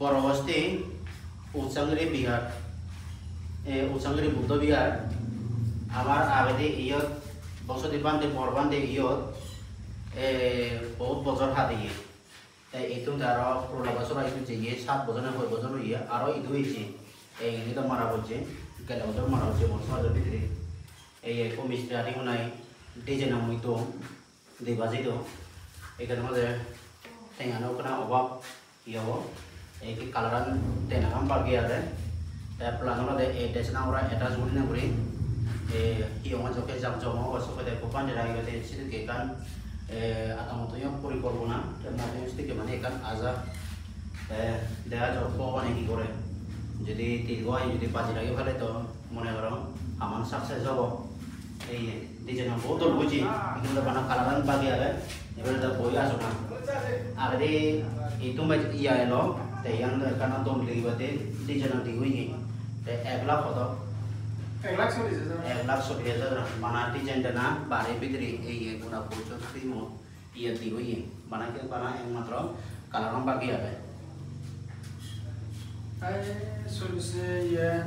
বড়বস্তি উচাংরি বিহার উচাংরি বুদ্ধ বিহার আমার আবেদে ইয়ত বসতি বান্ধে বরবান্ধে ইয়ত বহুত বছর হাতে গিয়ে এইটো আরো 16 বছর আইতো যে 7 বছর না 6 বছর হইয়া আরো ইদু হইছে এই ইদু মারা হচ্ছে গেল বছর মারা হচ্ছে বছর ভিতরে এই মিস্ত্রি আদি নাই ডিজাইন হইতো দেবাজি তো এখানে মধ্যে টেঙানো কোনো অভাব ইয়াও এই কালারান টেনাগাম বাকি আছে প্লানো দে এই দেশনা ওরা এটা জুড়ি না করে হিয়মা চোখে জাম জমা অসুখ দেয় কোপান রাইগতে সিদিকে কান আতামতয় পরিকল্পনা মধ্যস্থিকে মানে এখান আজা দেখা যাক মানে কি করে যদি দীর্ঘ যদি বাজি লাগে ফেলে তো মনে করো আমার সাকসেস হব এই ডিজাইন বহুত বুঝি কিন্তু বানা কালারান বাকি আছে এবার তো বই আসো না আগে itu iya lo te yang karena dom li bate di jalan di wingi te 1 lakh foto 1 lakh 1 mana di jendana bare bidri ei guna pocho timo iya di wingi mana ke bana yang matro kalau orang bagi apa solusi ya